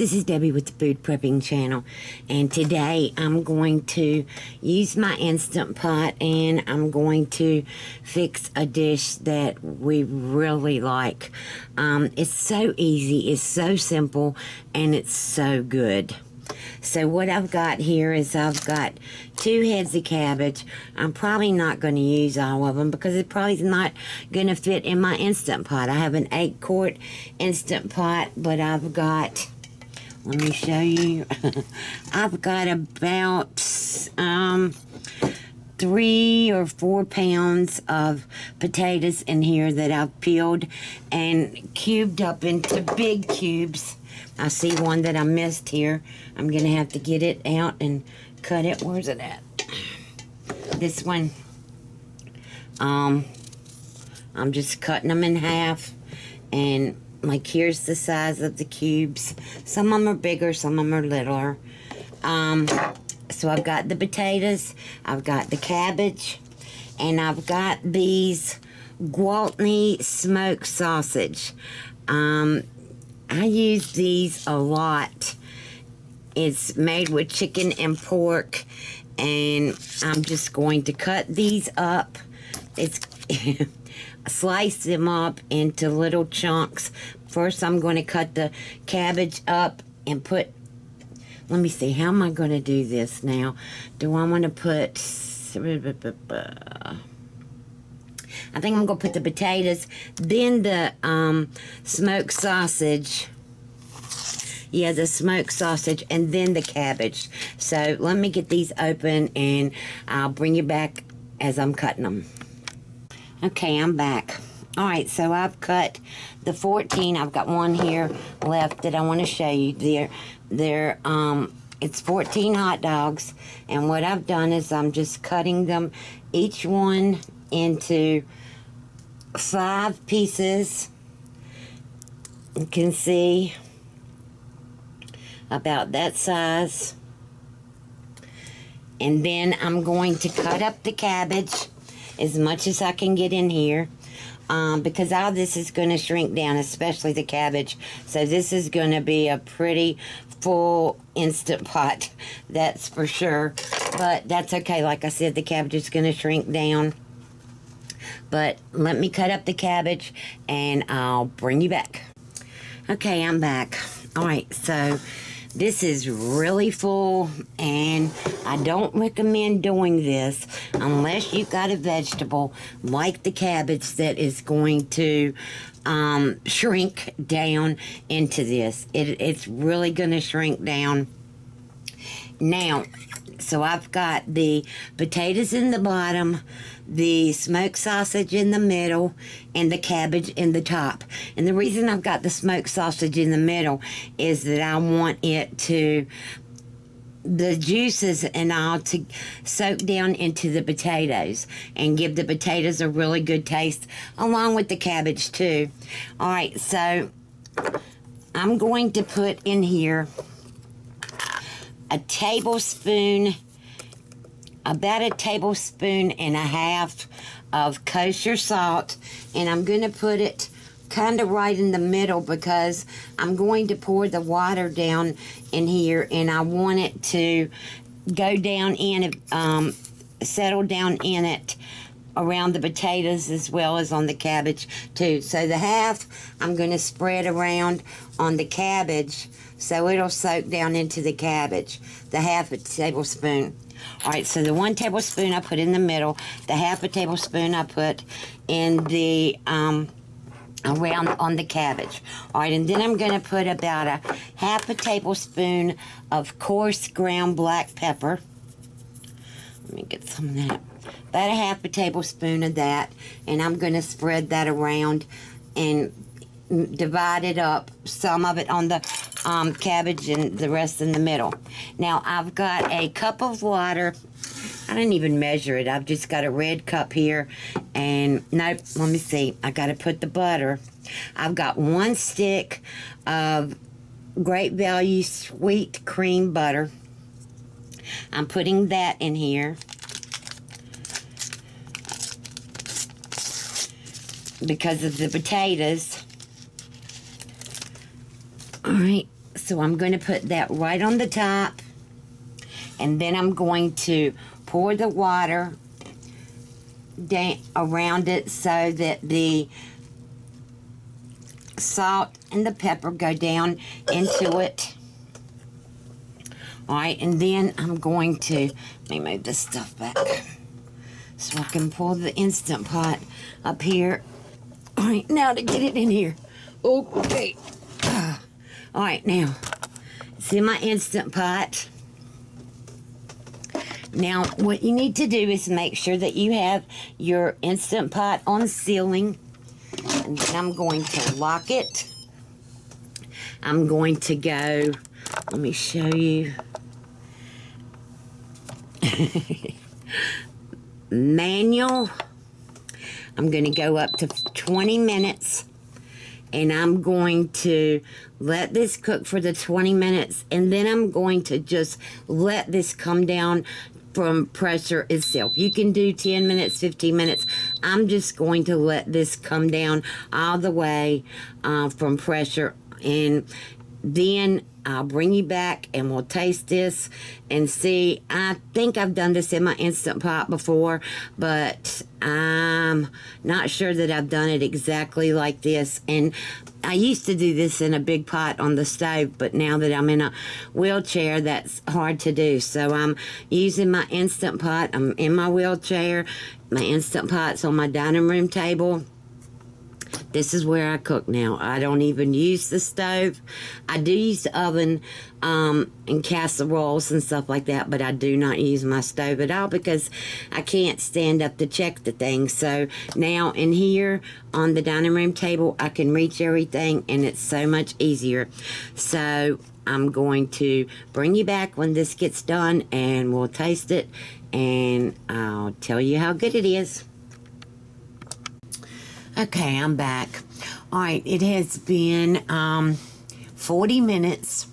This is Debbie with the Food Prepping channel, and today I'm going to use my Instant Pot and I'm going to fix a dish that we really like. It's so easy, it's so simple, and it's so good. So what I've got here is I've got 2 heads of cabbage. I'm probably not going to use all of them because it probably is not going to fit in my Instant Pot. I have an 8-quart Instant Pot, but I've got, let me show you, I've got about 3 or 4 pounds of potatoes in here that I've peeled and cubed up into big cubes. I see one that I missed here. I'm going to have to get it out and cut it. Where's it at? This one. I'm just cutting them in half. And, like, here's the size of the cubes. Some of them are bigger, some of them are littler. So I've got the potatoes. I've got the cabbage. And I've got these Gwaltney smoked sausage. I use these a lot. It's made with chicken and pork, and I'm just going to cut these up. It's slice them up into little chunks. First, I'm going to cut the cabbage up and put, let me see, how am I going to do this now? Do I want to put, I think I'm going to put the potatoes, then the smoked sausage. Yeah, the smoked sausage, and then the cabbage. So let me get these open, and I'll bring you back as I'm cutting them. Okay, I'm back. All right, so I've cut the 14. I've got one here left that I want to show you. It's 14 hot dogs, and what I've done is I'm just cutting them, each one into 5 pieces. You can see about that size. And then I'm going to cut up the cabbage as much as I can get in here, because all this is going to shrink down, especially the cabbage. So this is going to be a pretty full Instant Pot, that's for sure. But that's okay. Like I said, the cabbage is going to shrink down. But let me cut up the cabbage and I'll bring you back. Okay, I'm back. Alright, so this is really full, and I don't recommend doing this unless you've got a vegetable like the cabbage that is going to shrink down into this. It's really going to shrink down. Now, so I've got the potatoes in the bottom, the smoked sausage in the middle, and the cabbage in the top. And the reason I've got the smoked sausage in the middle is that I want it to, the juices and all, to soak down into the potatoes and give the potatoes a really good taste, along with the cabbage too. Alright, so I'm going to put in here a tablespoon, about a tablespoon and a half of kosher salt, and I'm going to put it kind of right in the middle because I'm going to pour the water down in here, and I want it to go down in it, settle down in it around the potatoes as well as on the cabbage too. So the half I'm going to spread around on the cabbage so it'll soak down into the cabbage, the half a tablespoon. Alright, so the 1 tablespoon I put in the middle, the half a tablespoon I put in the, around on the cabbage. Alright, and then I'm going to put about a half a tablespoon of coarse ground black pepper. Let me get some of that. About a half a tablespoon of that, and I'm going to spread that around and divide it up, some of it on the cabbage and the rest in the middle. Now I've got a cup of water. I didn't even measure it. I've just got a red cup here, and nope, let me see, I got to put the butter. I've got 1 stick of Great Value sweet cream butter. I'm putting that in here because of the potatoes. Alright, So I'm going to put that right on the top. And then I'm going to pour the water down around it so that the salt and the pepper go down into it. Alright, and then I'm going to, let me move this stuff back so I can pull the Instant Pot up here. Alright, now to get it in here. Okay. Alright, now, it's in my Instant Pot. Now, what you need to do is make sure that you have your Instant Pot on sealing. And then I'm going to lock it. I'm going to go, let me show you. Manual. I'm going to go up to 20 minutes. And I'm going to let this cook for the 20 minutes. And then I'm going to just let this come down from pressure itself. You can do 10 minutes, 15 minutes. I'm just going to let this come down all the way from pressure. And then I'll bring you back and we'll taste this and see. I think I've done this in my Instant Pot before, but I'm not sure that I've done it exactly like this. And I used to do this in a big pot on the stove, but now that I'm in a wheelchair, that's hard to do. So I'm using my Instant Pot. I'm in my wheelchair. My Instant Pot's on my dining room table. This is where I cook now. I don't even use the stove. I do use the oven and casseroles and stuff like that, but I do not use my stove at all because I can't stand up to check the thing. So now in here on the dining room table, I can reach everything and it's so much easier. So I'm going to bring you back when this gets done and we'll taste it and I'll tell you how good it is. Okay, I'm back. Alright, it has been 40 minutes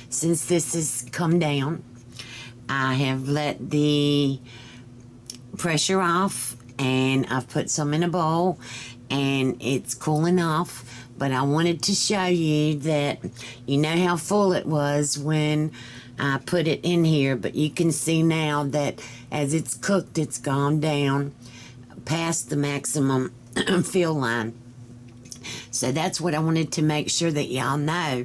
since this has come down. I have let the pressure off and I've put some in a bowl and it's cooling off. But I wanted to show you that you know how full it was when I put it in here. But you can see now that as it's cooked, it's gone down past the maximum fill line. So that's what I wanted to make sure that y'all know,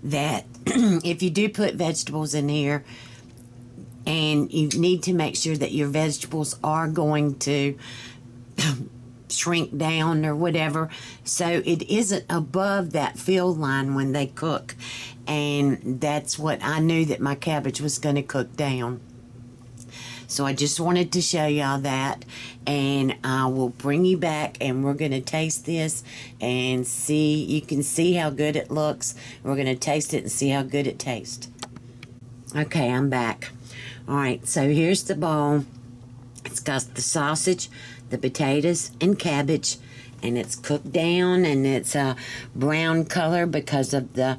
that if you do put vegetables in here, and you need to make sure that your vegetables are going to shrink down or whatever, so it isn't above that fill line when they cook. And that's what I knew that my cabbage was going to cook down. So I just wanted to show y'all that, and I will bring you back and we're going to taste this and see. You can see how good it looks. We're going to taste it and see how good it tastes. Okay, I'm back. Alright, so here's the bowl. It's got the sausage, the potatoes, and cabbage, and it's cooked down and it's a brown color because of the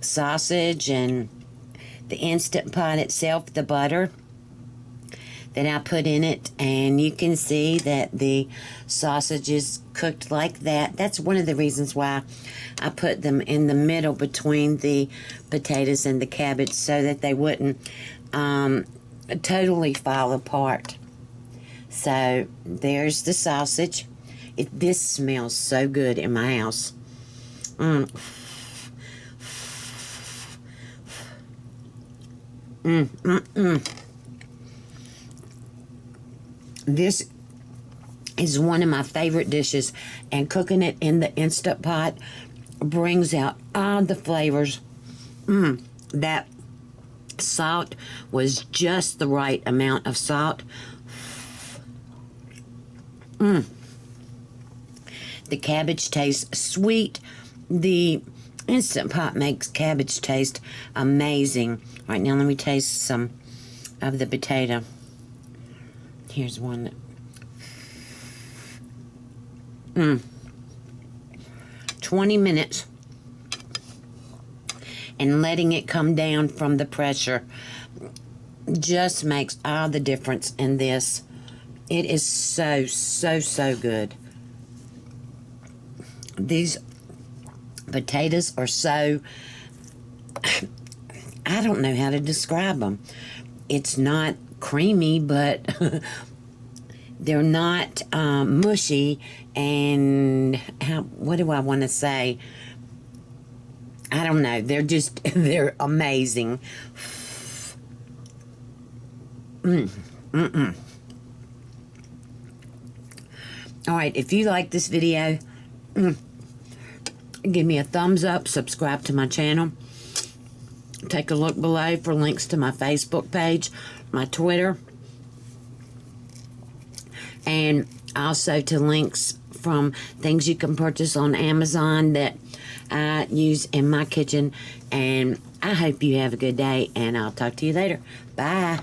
sausage and the Instant Pot itself, the butter that I put in it. And you can see that the sausage is cooked like that. That's one of the reasons why I put them in the middle between the potatoes and the cabbage, so that they wouldn't totally fall apart. So there's the sausage. This smells so good in my house. This is one of my favorite dishes, and cooking it in the Instant Pot brings out all the flavors. That salt was just the right amount of salt. The cabbage tastes sweet. The Instant Pot makes cabbage taste amazing. Right now, let me taste some of the potato. Here's one. 20 minutes and letting it come down from the pressure just makes all the difference in this. It is so, so, so good. These potatoes are so I don't know how to describe them. It's not creamy, but they're not mushy, and what do I want to say? I don't know. They're amazing. Alright, if you like this video, give me a thumbs up, subscribe to my channel. Take a look below for links to my Facebook page, my Twitter, and also to links from things you can purchase on Amazon that I use in my kitchen. And I hope you have a good day, and I'll talk to you later. Bye.